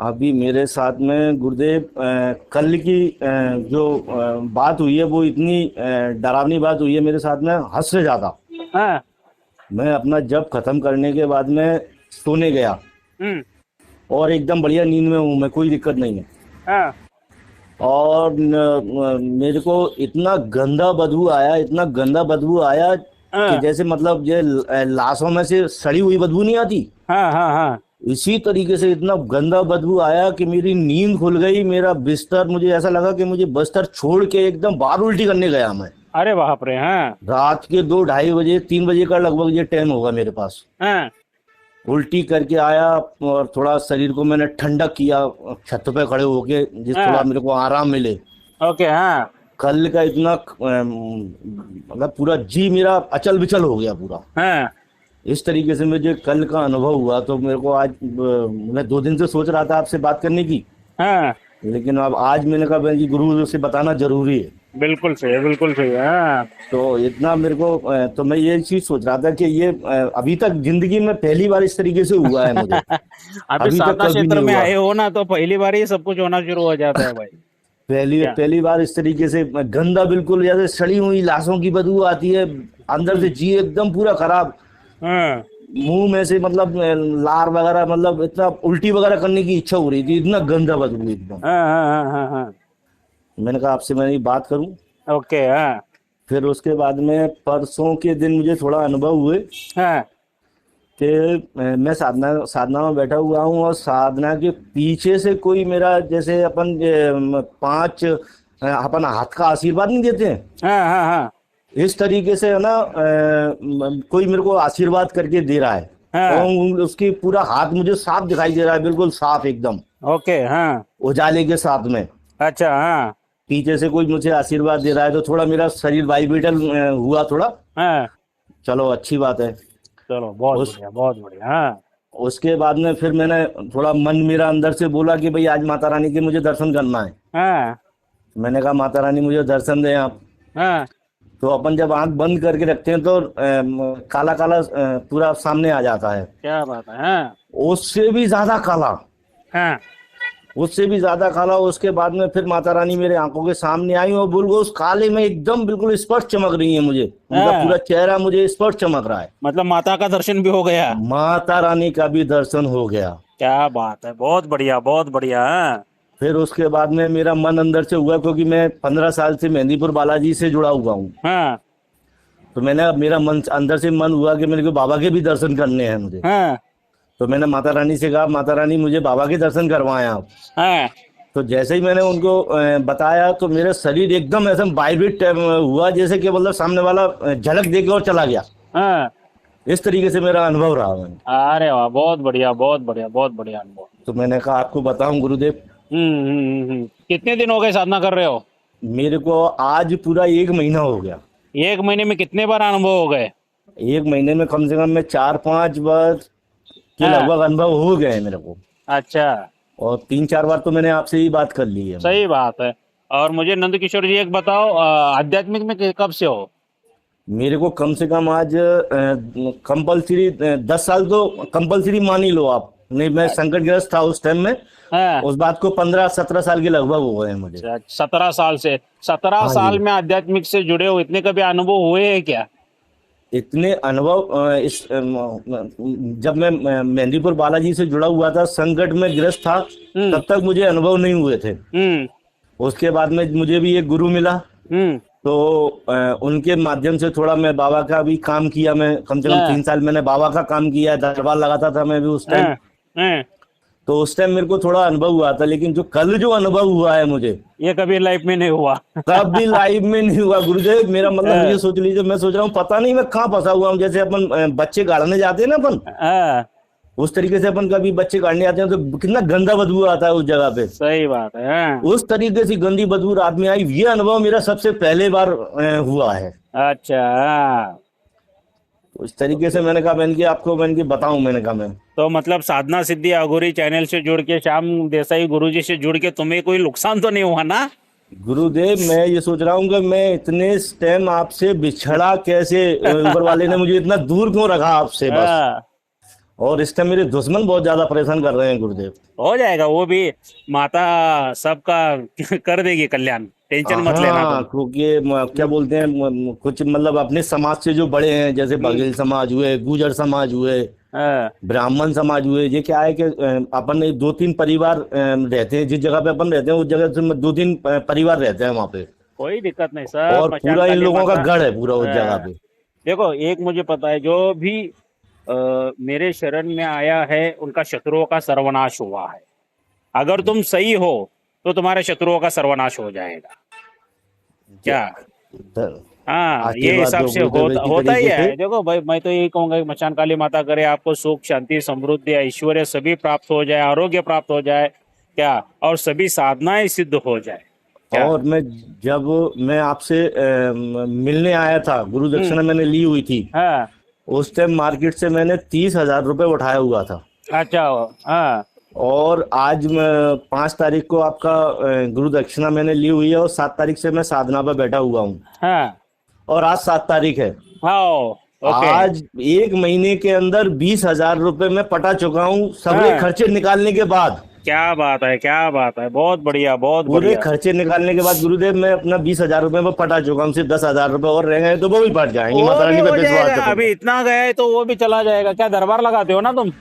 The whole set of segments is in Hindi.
अभी मेरे साथ में गुरुदेव कल की जो बात हुई है वो इतनी डरावनी बात हुई है मेरे साथ में, हद से ज्यादा। हाँ। मैं अपना जब खत्म करने के बाद में सोने गया हम्म। और एकदम बढ़िया नींद में हूँ मैं, कोई दिक्कत नहीं है। हाँ। और मेरे को इतना गंदा बदबू आया, इतना गंदा बदबू आया कि हाँ। जैसे मतलब ये लाशों में से सड़ी हुई बदबू नहीं आती, हाँ। हाँ। हाँ। इसी तरीके से इतना गंदा बदबू आया कि मेरी नींद खुल गई। मेरा बिस्तर, मुझे ऐसा लगा कि मुझे बिस्तर छोड़ के एकदम बाहर उल्टी करने गया मैं। अरे बाप रे। हाँ। रात के 2 ढाई बजे 3 बजे का लगभग ये टाइम होगा मेरे पास। हाँ। उल्टी करके आया और थोड़ा शरीर को मैंने ठंडा किया छत पे खड़े होके, जिस थोड़ा हाँ। मेरे को आराम मिले। ओके। हाँ। कल का इतना मतलब पूरा जी मेरा अचल विचल हो गया पूरा। हाँ। इस तरीके से मुझे कल का अनुभव हुआ, तो मेरे को आज मैं 2 दिन से सोच रहा था आपसे बात करने की, हाँ। लेकिन अब आज मैंने कहा भाई गुरु से बताना जरूरी है। बिल्कुल सही है, बिल्कुल सही है। हाँ। तो इतना मेरे को तो मैं ये चीज सोच रहा था कि ये अभी तक जिंदगी में पहली बार इस तरीके से हुआ है मुझे। अभी अभी तक साधना कभी क्षेत्र नहीं में हुआ। आए हो ना, तो पहली बार ही सब कुछ होना शुरू हो जाता है भाई। पहली क्या? पहली बार इस तरीके से गंदा, बिल्कुल जैसे सड़ी हुई लाशों की बदबू आती है अंदर से, हम्म। जी एकदम पूरा खराब। हाँ। मुंह में से मतलब लार वगैरह, मतलब इतना उल्टी वगैरह करने की इच्छा हो रही थी, इतना गंदा बदबू एकदम। हाँ। हाँ। हाँ। हाँ। मैंने कहा आपसे मैं ये बात करूं। ओके। हाँ। फिर उसके बाद में परसों के दिन मुझे थोड़ा अनुभव हुए हाँ। कि मैं साधना साधना में बैठा हुआ हूँ और साधना के पीछे से कोई मेरा, जैसे अपन 5 अपन हाथ का आशीर्वाद नहीं देते हैं, हाँ। हाँ। हाँ। इस तरीके से है ना, कोई मेरे को आशीर्वाद करके दे रहा है। हाँ। और उसकी पूरा हाथ मुझे साफ दिखाई दे रहा है, बिल्कुल साफ एकदम ओके। हाँ। उजाले के साथ में। अच्छा। हाँ। पीछे से कोई मुझे आशीर्वाद दे रहा है, तो थोड़ा मेरा शरीर वाइब्रेटल हुआ थोड़ा। हाँ। चलो अच्छी बात है। चलो बहुत उस बढ़िया, बहुत बढ़िया। हाँ। उसके बाद में फिर मैंने थोड़ा, मन मेरा अंदर से बोला कि भाई आज माता रानी के मुझे दर्शन करना है। हाँ। मैंने कहा माता रानी मुझे दर्शन दें आप। हाँ। तो अपन जब आंख बंद करके रखते हैं तो काला काला पूरा सामने आ जाता है। क्या बात है। हाँ। उससे भी ज्यादा काला, हाँ। उससे भी ज्यादा काला। उसके बाद में फिर माता रानी मेरे आंखों के सामने आई और बिल्कुल उस काले में एकदम बिल्कुल स्पष्ट चमक रही है मुझे, उनका हाँ। पूरा चेहरा मुझे स्पष्ट चमक रहा है। मतलब माता का दर्शन भी हो गया। माता रानी का भी दर्शन हो गया। क्या बात है, बहुत बढ़िया, बहुत बढ़िया। हाँ। फिर उसके बाद में मेरा मन अंदर से हुआ, क्योंकि मैं 15 साल से मेहंदीपुर बालाजी से जुड़ा हुआ हूँ। हाँ। तो मैंने, मेरा मन अंदर से मन हुआ कि मेरे को बाबा के भी दर्शन करने हैं मुझे। हाँ। तो मैंने माता रानी से कहा माता रानी मुझे बाबा के दर्शन करवाएं आप। हाँ। तो जैसे ही मैंने उनको बताया तो मेरा शरीर एकदम ऐसा वाइब्रेट हुआ, जैसे कि मतलब सामने वाला झलक दे के और चला गया। हाँ। इस तरीके से मेरा अनुभव रहा मैंने। अरे वाह, बहुत बढ़िया, बहुत बढ़िया, बहुत बढ़िया अनुभव। तो मैंने कहा आपको बताऊं गुरुदेव, कितने दिन हो गए साधना कर रहे हो? मेरे को आज पूरा 1 महीना हो गया। 1 महीने में कितने बार अनुभव हो गए? 1 महीने में कम से कम मैं 4-5 बार के हाँ। लगभग अनुभव हो गए हैं मेरे को। अच्छा। और 3-4 बार तो मैंने आपसे ही बात कर ली है। सही बात है। और मुझे नंद किशोर जी एक बताओ, आध्यात्मिक में कब से हो? मेरे को कम से कम आज कंपलसरी 10 साल तो कंपलसरी मान ही लो आप। नहीं, मैं संकटग्रस्त था उस टाइम में। हाँ। उस बात को 15-17 साल के लगभग हो गए हैं मुझे। अच्छा, 17 साल से, 17 हाँ साल जी। में आध्यात्मिक से जुड़े हो, इतने कभी अनुभव हुए हैं क्या? इतने अनुभव जब मैं मेहंदीपुर बालाजी से जुड़ा हुआ था, संकट में ग्रस्त था, हम्म। तब तक मुझे अनुभव नहीं हुए थे। हम्म। उसके बाद में मुझे भी एक गुरु मिला। हम्म। तो उनके माध्यम से थोड़ा मैं बाबा का भी काम किया। मैं कम से कम हाँ। 3 साल मैंने बाबा का काम किया, दरबार लगाता था मैं भी उस टाइम। हाँ। हाँ। तो उस टाइम मेरे को थोड़ा अनुभव हुआ था, लेकिन जो कल जो अनुभव हुआ है मुझे, ये कभी लाइफ में नहीं हुआ। कभी लाइव में नहीं हुआ गुरुदेव। मेरा मतलब ये हाँ। सोच लीजिए, मैं सोच रहा हूँ पता नहीं मैं कहाँ फंसा हुआ हूँ। जैसे अपन बच्चे गाड़ने जाते हैं ना अपन, हाँ। उस तरीके से अपन कभी बच्चे गाड़ने आते हैं तो कितना गंदा बदबू आता है उस जगह पे। सही बात है। हाँ। उस तरीके से गंदी बदबू रात में आई। ये अनुभव मेरा सबसे पहले बार हुआ है। अच्छा। हाँ। तो इस तरीके से मैंने कहा मैंने कि आपको मैंने कि बताऊं, मैंने कहा मैं। तो मतलब साधना सिद्धि अघोरी चैनल से जुड़ के, श्याम देसाई गुरुजी से जुड़ के तुम्हें कोई नुकसान तो नहीं हुआ ना? गुरुदेव मैं ये सोच रहा हूँ कि मैं इतने टाइम आपसे बिछड़ा कैसे, ऊपर वाले ने मुझे इतना दूर क्यों रखा आपसे बस। हाँ। और इस टाइम मेरे दुश्मन बहुत ज्यादा परेशान कर रहे हैं गुरुदेव। हो जाएगा वो भी, माता सबका कर देगी कल्याण, टेंशन मत लेना हाँ, तुम। क्योंकि क्या बोलते हैं, कुछ मतलब अपने समाज से जो बड़े हैं, जैसे हम्म, बघेल समाज हुए, गुर्जर समाज हुए, हाँ, ब्राह्मण समाज हुए, ये क्या है कि अपन एक दो तीन परिवार रहते हैं जिस जगह पे अपन रहते हैं, उस जगह से दो तीन परिवार रहते हैं वहाँ पे। कोई दिक्कत नहीं, सब और मचान पूरा इन काली लोगों का माता। गढ़ है पूरा उस जगह हाँ, पे। देखो एक मुझे पता है, जो भी मेरे शरण में आया है उनका शत्रुओं का सर्वनाश हुआ है। अगर तुम सही हो तो तुम्हारे शत्रुओं का सर्वनाश हो जाएगा। ज- क्या? ध- हाँ, ये आशीर्वाद हिसाब दो से गुरुदेव होता इसी होता ही तरीके से। है। देखो भाई, मैं तो यही कहूंगा कि मचान काली माता करे आपको सुख शांति समृद्धि ऐश्वर्य सभी प्राप्त हो जाए, आरोग्य प्राप्त हो जाए, क्या, और सभी साधनाएं सिद्ध हो जाए। क्या? और मैं जब मैं आपसे मिलने आया था, गुरु हम्म। दक्षिणा मैंने ली हुई थी, हाँ। उस टाइम मार्केट से मैंने 30,000 रुपये उठाया हुआ था। अच्छा। हाँ। और आज मैं 5 तारीख को आपका गुरु दक्षिणा मैंने ली हुई है, और 7 तारीख से मैं साधना पर बैठा हुआ हूँ। हाँ। और आज 7 तारीख है। हाँ। ओके। आज 1 महीने के अंदर 20,000 रुपये मैं पटा चुका हूँ, सबरे हाँ, खर्चे निकालने के बाद। क्या बात है, क्या बात है, बहुत बढ़िया, बहुत पूरे बढ़िया। खर्चे निकालने के बाद गुरुदेव मैं अपना 20,000 रुपये में पटा चुका हूँ। सिर्फ 10,000 रुपये और रह गए तो वो भी पट जाएंगे, वो माता भी रानी पे हो विश्वास जाएगा, है अभी पूरा। इतना गया है तो वो भी चला जाएगा। क्या दरबार लगाते हो ना तुम?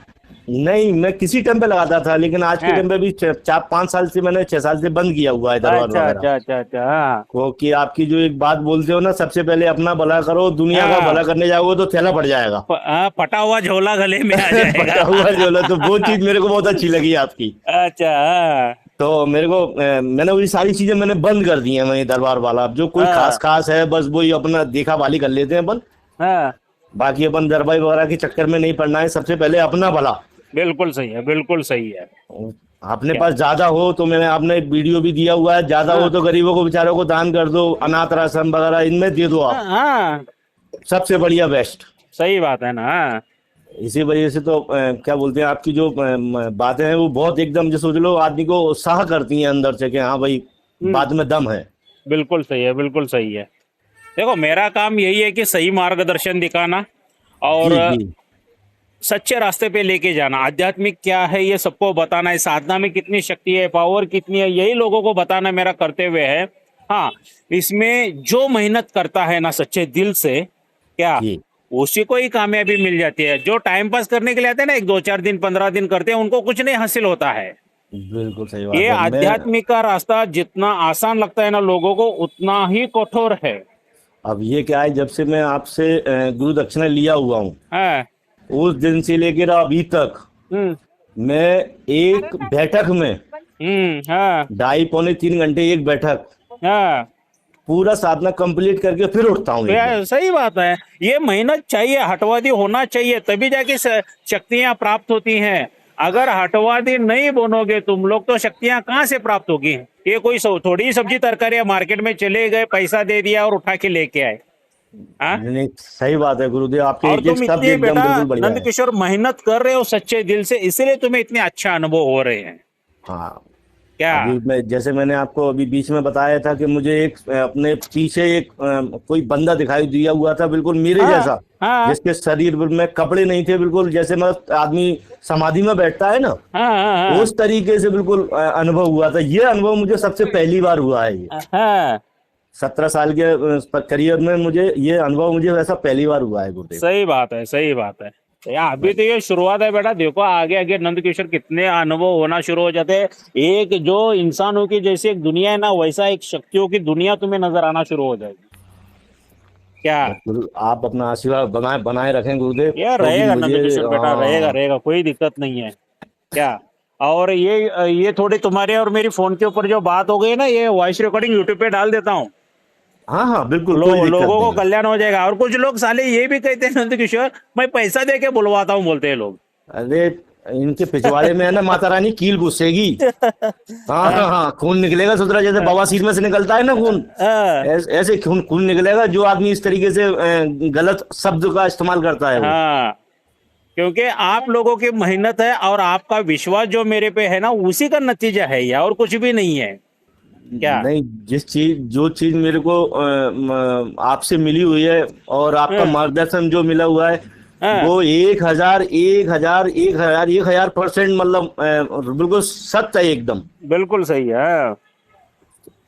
नहीं, मैं किसी टाइम पे लगाता था, लेकिन आज के हैं? टाइम पे भी 4-5 साल से, मैंने 6 साल से बंद किया हुआ है दरबार अच्छा वगैरह। अच्छा अच्छा अच्छा। हाँ। क्योंकि आपकी जो एक बात बोलते हो ना, सबसे पहले अपना भला करो, दुनिया का भला हाँ, करने जाओगे तो थैला पड़ जाएगा। हाँ, फटा हुआ झोला गले में आ जाएगा। पटा हुआ जो है, तो वो चीज मेरे को बहुत अच्छी लगी आपकी। अच्छा। हाँ। तो मेरे को मैंने वही सारी चीजें मैंने बंद कर दी हैं वही दरबार वाला। अब जो कोई खास हाँ। खास है बस वही अपना देखा वाली कर लेते हैं अपन। हाँ, बाकी अपन दरबार वगैरह के चक्कर में नहीं पड़ना है, सबसे पहले अपना भला। बिल्कुल सही है, बिल्कुल सही है। अपने क्या? पास ज्यादा हो तो, मैंने आपने एक वीडियो भी दिया हुआ है, ज्यादा हो हाँ। तो गरीबों को बेचारों को दान कर दो, अनाथ आश्रम वगैरह इनमें दे दो हाँ। आप। हाँ, सबसे बढ़िया बेस्ट। सही बात है ना। हाँ। इसी वजह से तो क्या बोलते हैं, आपकी जो बातें हैं वो बहुत एकदम जो सोच लो आदमी को उत्साह करती हैं अंदर से कि हाँ भाई, हम्म, बात में दम है। बिल्कुल सही है, बिल्कुल सही है। देखो मेरा काम यही है कि सही मार्गदर्शन दिखाना, और जी जी। सच्चे रास्ते पे लेके जाना। आध्यात्मिक क्या है ये सबको बताना है, साधना में कितनी शक्ति है, पावर कितनी है, यही लोगों को बताना मेरा कर्तव्य है। हाँ, इसमें जो मेहनत करता है ना सच्चे दिल से, क्या, जी उसी को ही कामयाबी मिल जाती है। जो टाइम पास करने के लिए आते हैं ना, एक 2 4 दिन 15 दिन करते हैं, उनको कुछ नहीं हासिल होता है। बिल्कुल सही ये बात है। मैं आध्यात्मिक का रास्ता जितना आसान लगता है ना लोगों को, उतना ही कठोर है। अब ये क्या है, जब से मैं आपसे गुरु दक्षिणा लिया हुआ हूँ, हाँ। उस दिन से लेकर अभी तक हम्म। मैं एक बैठक में हाँ। 2.5 पौने 3 घंटे एक बैठक हाँ, पूरा साधना कंप्लीट करके फिर उठता हूँ एकदम। सही बात है। ये मेहनत चाहिए, हटवादी होना चाहिए, तभी जाके शक्तियां प्राप्त होती हैं। अगर हटवादी नहीं बनोगे तुम लोग तो शक्तियां कहाँ से प्राप्त होगी? ये कोई थोड़ी सब्जी तरकारी मार्केट में चले गए, पैसा दे दिया और उठा के लेके आए। हाँ? नहीं नहीं, सही बात है गुरुदेव, आपके और एक एक तुम शब्द इतने एकदम बेटा बिल्कुल बढ़िया नंद है। किशोर मेहनत कर रहे हो सच्चे दिल से, इसलिए तुम्हें इतने अच्छा अनुभव हो रहे हैं। हाँ, क्या? अभी मैं जैसे मैंने आपको अभी बीच में बताया था कि मुझे एक अपने पीछे एक कोई बंदा दिखाई दिया हुआ था, बिल्कुल मेरे हाँ। जैसा, हाँ। जिसके शरीर में कपड़े नहीं थे, बिल्कुल जैसे मतलब आदमी समाधि में बैठता है ना, हाँ। हाँ। उस तरीके से बिल्कुल अनुभव हुआ था। ये अनुभव मुझे सबसे पहली बार हुआ है। ये हाँ। हाँ, 17 साल के करियर में मुझे ये अनुभव मुझे वैसा पहली बार हुआ है गुरुदेव। सही बात है, सही बात है। यार अभी तो ये शुरुआत है बेटा, देखो आगे आगे नंद किशोर कितने अनुभव होना शुरू हो जाते हैं। एक जो इंसानों की जैसे एक दुनिया है ना, वैसा एक शक्तियों की दुनिया तुम्हें नजर आना शुरू हो जाएगी। क्या? बस गुरु आप अपना आशीर्वाद बनाए बनाए रखें गुरुदेव, यार क्योंकि रहेगा नंद मुझे किशोर बेटा, रहेगा रहेगा, कोई दिक्कत नहीं है। क्या? और ये थोड़ी तुम्हारे और मेरी फोन के ऊपर जो बात हो गई ना, ये वॉइस रिकॉर्डिंग यूट्यूब पे डाल देता हूँ। हाँ हाँ बिल्कुल, कोई दिक्कत लोगों को नहीं। कल्याण हो जाएगा। और कुछ लोग साले ये भी कहते हैं नंद किशोर, मैं पैसा दे के बुलवाता हूँ, बोलते हैं लोग। अरे, इनके पिछवाड़े में है ना माता रानी कील घुसेगी। हाँ हाँ हाँ, खून निकलेगा सुतरा, जैसे बवासीर में से निकलता है ना खून, हाँ। ऐसे खून खून निकलेगा जो आदमी इस तरीके से गलत शब्द का इस्तेमाल करता है वो। हाँ, क्योंकि आप लोगों की मेहनत है और आपका विश्वास जो मेरे पे है ना, उसी का नतीजा है यह, और कुछ भी नहीं है। क्या? नहीं, जो चीज मेरे को आपसे मिली हुई है और आपका हाँ। मार्गदर्शन जो मिला हुआ है, हाँ, वो 1000% मतलब बिल्कुल सत्य है एकदम। बिल्कुल सही है।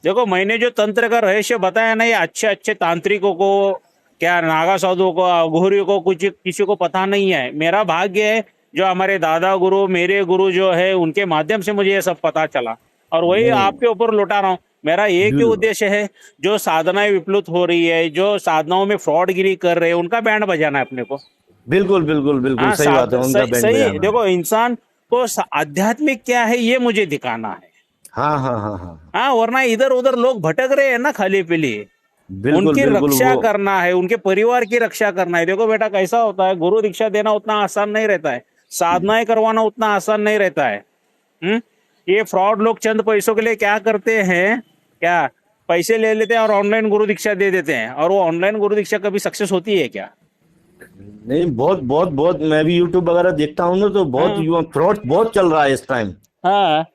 देखो मैंने जो तंत्र का रहस्य बताया ना, ये अच्छे अच्छे तांत्रिकों को, क्या नागा साधुओं को, अघोरियों को, कुछ किसी को पता नहीं है। मेरा भाग्य है जो हमारे दादा गुरु, मेरे गुरु जो है, उनके माध्यम से मुझे ये सब पता चला, और वही नहीं, आपके ऊपर लौटा रहा हूँ। मेरा एक ही बिल्कुल उद्देश्य है, जो साधनाएं विप्लुत हो रही है, जो साधनाओं में फ्रॉडगिरी कर रहे हैं, उनका बैंड बजाना है अपने को। बिल्कुल बिल्कुल बिल्कुल हाँ, सही बात है, उनका सही बैंड सही। बजाना है। देखो इंसान को आध्यात्मिक क्या है ये मुझे दिखाना है। हाँ हाँ हाँ हाँ, हाँ, वरना इधर उधर लोग भटक रहे हैं ना खाली पीली। बिल्कुल उनकी बिल्कुल रक्षा वो। करना है, उनके परिवार की रक्षा करना है। देखो बेटा कैसा होता है, गुरु दीक्षा देना उतना आसान नहीं रहता है, साधनाएं करवाना उतना आसान नहीं रहता है। हम्म। ये फ्रॉड लोग चंद पैसों के लिए क्या करते हैं, क्या पैसे ले लेते हैं और ऑनलाइन गुरु दीक्षा दे देते हैं, और वो ऑनलाइन गुरु दीक्षा कभी सक्सेस होती है क्या? नहीं, बहुत बहुत बहुत, मैं भी यूट्यूब वगैरह देखता हूँ ना, तो बहुत हाँ फ्रॉड बहुत चल रहा है इस टाइम। हाँ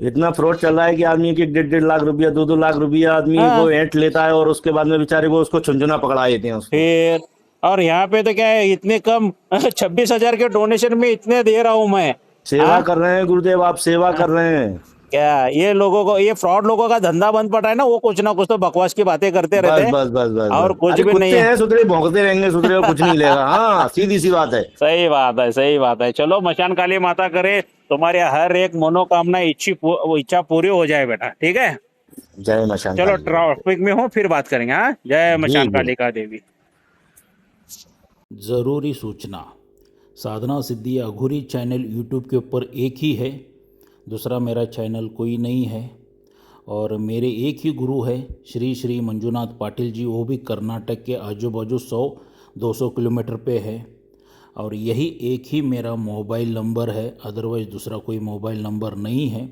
इतना फ्रॉड चल रहा है कि आदमी के 1.5 लाख रुपया, 2-2 लाख रुपया आदमी हाँ। को ऐंठ लेता है, और उसके बाद में बेचारे को उसको झुंझुना पकड़ा देते हैं उसको। फिर और यहाँ पे तो क्या है, इतने कम 26,000 के डोनेशन में इतने दे रहा हूं मैं। सेवा हाँ कर रहे हैं गुरुदेव, आप सेवा हाँ। कर रहे हैं। क्या ये लोगों को, ये फ्रॉड लोगों का धंधा बंद पड़ा है ना, वो कुछ ना कुछ तो बकवास की बातें करते रहते बस हैं बस बस बस और बस, कुछ अरे भी नहीं कुत्ते है। हैं सुधरे, भौंकते रहेंगे, सुधरे और कुछ नहीं मिलेगा। हाँ, सीधी सी बात है। सही बात है, सही बात है। चलो मशान काली माता करे तुम्हारी हर एक मनोकामना इच्छा पूरी हो जाए बेटा, ठीक है। जय मशान चलो काली की। ट्रैफिक में हूँ, फिर बात करेंगे। हाँ, जय जी मशान बिल्कुल। कालिका देवी। ज़रूरी सूचना, साधना सिद्धि अघोरी चैनल यूट्यूब के ऊपर एक ही है, दूसरा मेरा चैनल कोई नहीं है। और मेरे एक ही गुरु है श्री श्री मंजुनाथ पाटिल जी, वो भी कर्नाटक के आजू बाजू 100-200 किलोमीटर पे है। और यही एक ही मेरा मोबाइल नंबर है, अदरवाइज़ दूसरा कोई मोबाइल नंबर नहीं है,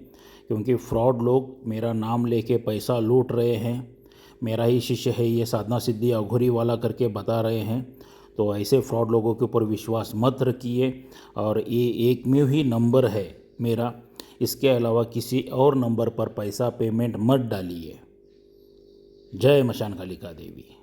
क्योंकि फ्रॉड लोग मेरा नाम लेके पैसा लूट रहे हैं। मेरा ही शिष्य है ये, साधना सिद्धि अघोरी वाला करके बता रहे हैं। तो ऐसे फ्रॉड लोगों के ऊपर विश्वास मत रखिए। और ये एक में ही नंबर है मेरा, इसके अलावा किसी और नंबर पर पैसा पेमेंट मत डालिए। जय मशान कालिका देवी।